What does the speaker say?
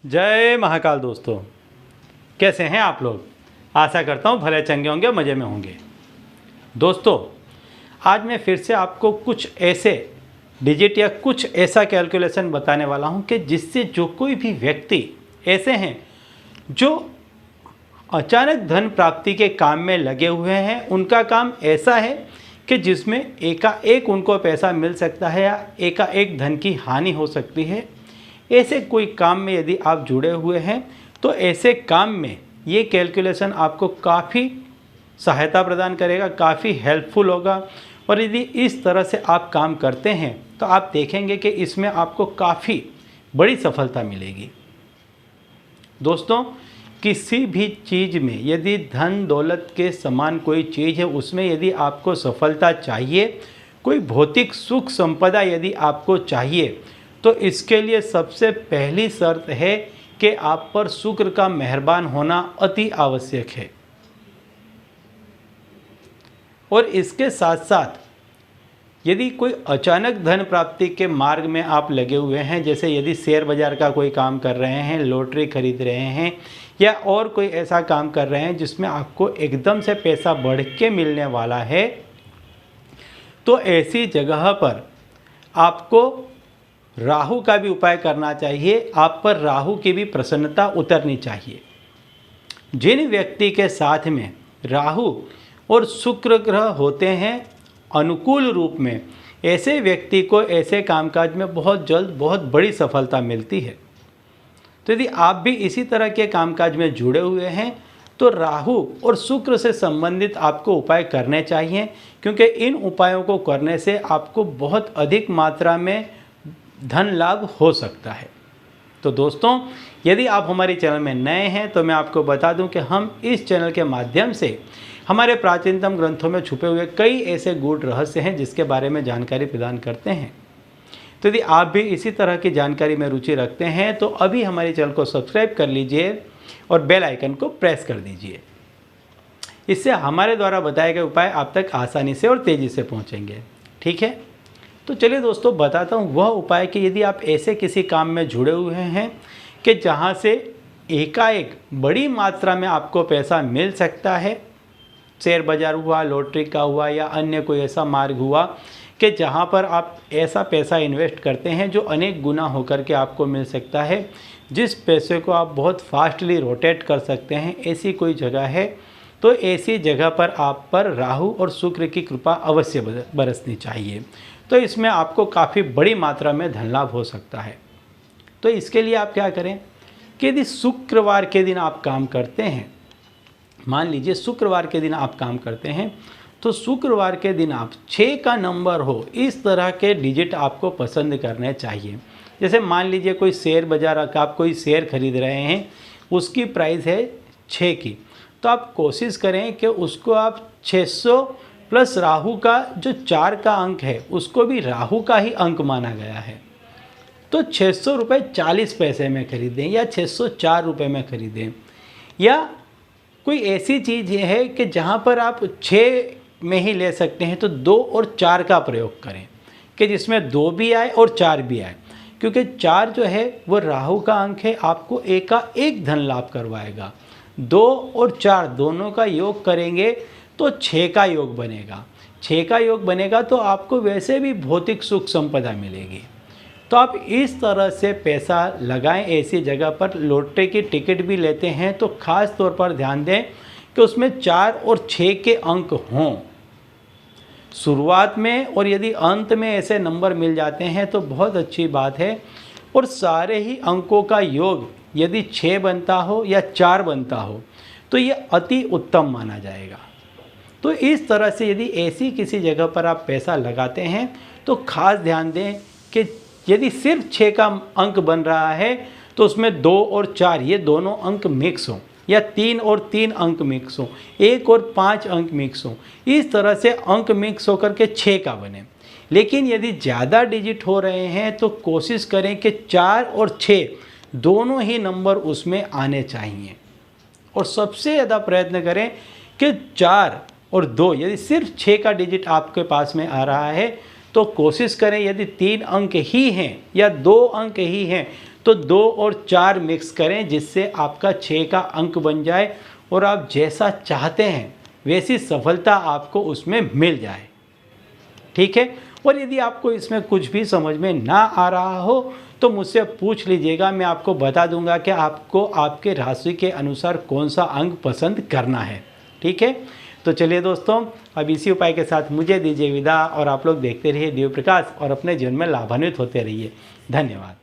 जय महाकाल दोस्तों, कैसे हैं आप लोग। आशा करता हूँ भले चंगे होंगे, मज़े में होंगे। दोस्तों, आज मैं फिर से आपको कुछ ऐसे डिजिट या कुछ ऐसा कैलकुलेशन बताने वाला हूँ कि जिससे जो कोई भी व्यक्ति ऐसे हैं जो अचानक धन प्राप्ति के काम में लगे हुए हैं, उनका काम ऐसा है कि जिसमें एकाएक उनको पैसा मिल सकता है या एकाएक धन की हानि हो सकती है। ऐसे कोई काम में यदि आप जुड़े हुए हैं तो ऐसे काम में ये कैलकुलेशन आपको काफ़ी सहायता प्रदान करेगा, काफ़ी हेल्पफुल होगा। और यदि इस तरह से आप काम करते हैं तो आप देखेंगे कि इसमें आपको काफ़ी बड़ी सफलता मिलेगी। दोस्तों, किसी भी चीज़ में यदि धन दौलत के समान कोई चीज़ है, उसमें यदि आपको सफलता चाहिए, कोई भौतिक सुख संपदा यदि आपको चाहिए, तो इसके लिए सबसे पहली शर्त है कि आप पर शुक्र का मेहरबान होना अति आवश्यक है। और इसके साथ साथ यदि कोई अचानक धन प्राप्ति के मार्ग में आप लगे हुए हैं, जैसे यदि शेयर बाज़ार का कोई काम कर रहे हैं, लॉटरी खरीद रहे हैं या और कोई ऐसा काम कर रहे हैं जिसमें आपको एकदम से पैसा बढ़ के मिलने वाला है, तो ऐसी जगह पर आपको राहु का भी उपाय करना चाहिए। आप पर राहु की भी प्रसन्नता उतरनी चाहिए। जिन व्यक्ति के साथ में राहु और शुक्र ग्रह होते हैं अनुकूल रूप में, ऐसे व्यक्ति को ऐसे कामकाज में बहुत जल्द बहुत बड़ी सफलता मिलती है। तो यदि आप भी इसी तरह के कामकाज में जुड़े हुए हैं तो राहु और शुक्र से संबंधित आपको उपाय करने चाहिए, क्योंकि इन उपायों को करने से आपको बहुत अधिक मात्रा में धन लाभ हो सकता है। तो दोस्तों, यदि आप हमारे चैनल में नए हैं तो मैं आपको बता दूं कि हम इस चैनल के माध्यम से हमारे प्राचीनतम ग्रंथों में छुपे हुए कई ऐसे गूढ़ रहस्य हैं जिसके बारे में जानकारी प्रदान करते हैं। तो यदि आप भी इसी तरह की जानकारी में रुचि रखते हैं तो अभी हमारे चैनल को सब्सक्राइब कर लीजिए और बेल आइकन को प्रेस कर दीजिए। इससे हमारे द्वारा बताए गए उपाय आप तक आसानी से और तेज़ी से पहुँचेंगे। ठीक है, तो चलिए दोस्तों, बताता हूँ वह उपाय कि यदि आप ऐसे किसी काम में जुड़े हुए हैं कि जहाँ से एकाएक बड़ी मात्रा में आपको पैसा मिल सकता है, शेयर बाज़ार हुआ, लॉटरी का हुआ या अन्य कोई ऐसा मार्ग हुआ कि जहाँ पर आप ऐसा पैसा इन्वेस्ट करते हैं जो अनेक गुना होकर के आपको मिल सकता है, जिस पैसे को आप बहुत फास्टली रोटेट कर सकते हैं, ऐसी कोई जगह है, तो ऐसी जगह पर आप पर राहु और शुक्र की कृपा अवश्य बरसनी चाहिए। तो इसमें आपको काफ़ी बड़ी मात्रा में धन लाभ हो सकता है। तो इसके लिए आप क्या करें कि यदि शुक्रवार के दिन आप काम करते हैं, मान लीजिए शुक्रवार के दिन आप काम करते हैं, तो शुक्रवार के दिन आप 6 का नंबर हो इस तरह के डिजिट आपको पसंद करने चाहिए। जैसे मान लीजिए कोई शेयर बाज़ार का आप कोई शेयर खरीद रहे हैं, उसकी प्राइस है 6 की, तो आप कोशिश करें कि उसको आप 600 प्लस राहु का जो 4 का अंक है उसको भी राहु का ही अंक माना गया है, तो 600 रुपये 40 पैसे में खरीदें या 604 रुपये में खरीदें। या कोई ऐसी चीज़ ये है कि जहाँ पर आप 6 में ही ले सकते हैं तो 2 और 4 का प्रयोग करें कि जिसमें 2 भी आए और 4 भी आए, क्योंकि 4 जो है वो राहु का अंक है, आपको एकाएक धन लाभ करवाएगा। 2 और 4 दोनों का योग करेंगे तो 6 का योग बनेगा। 6 का योग बनेगा तो आपको वैसे भी भौतिक सुख संपदा मिलेगी। तो आप इस तरह से पैसा लगाएं ऐसी जगह पर। लॉटरी की टिकट भी लेते हैं तो ख़ास तौर पर ध्यान दें कि उसमें 4 और 6 के अंक हों शुरुआत में, और यदि अंत में ऐसे नंबर मिल जाते हैं तो बहुत अच्छी बात है। और सारे ही अंकों का योग यदि 6 बनता हो या 4 बनता हो तो ये अति उत्तम माना जाएगा। तो इस तरह से यदि ऐसी किसी जगह पर आप पैसा लगाते हैं तो ख़ास ध्यान दें कि यदि सिर्फ 6 का अंक बन रहा है तो उसमें 2 और 4 ये दोनों अंक मिक्स हों, या 3 और 3 अंक मिक्स हों, 1 और 5 अंक मिक्स हों। इस तरह से अंक मिक्स होकर के 6 का बने। लेकिन यदि ज़्यादा डिजिट हो रहे हैं तो कोशिश करें कि 4 और 6 दोनों ही नंबर उसमें आने चाहिए। और सबसे ज़्यादा प्रयत्न करें कि 4 और 2, यदि सिर्फ 6 का डिजिट आपके पास में आ रहा है तो कोशिश करें यदि 3 अंक ही हैं या 2 अंक ही हैं तो 2 और 4 मिक्स करें जिससे आपका 6 का अंक बन जाए और आप जैसा चाहते हैं वैसी सफलता आपको उसमें मिल जाए। ठीक है। और यदि आपको इसमें कुछ भी समझ में ना आ रहा हो तो मुझसे पूछ लीजिएगा, मैं आपको बता दूंगा कि आपको आपके राशि के अनुसार कौन सा अंक पसंद करना है। ठीक है। तो चलिए दोस्तों, अब इसी उपाय के साथ मुझे दीजिए विदा और आप लोग देखते रहिए दिव्य प्रकाश और अपने जीवन में लाभान्वित होते रहिए। धन्यवाद।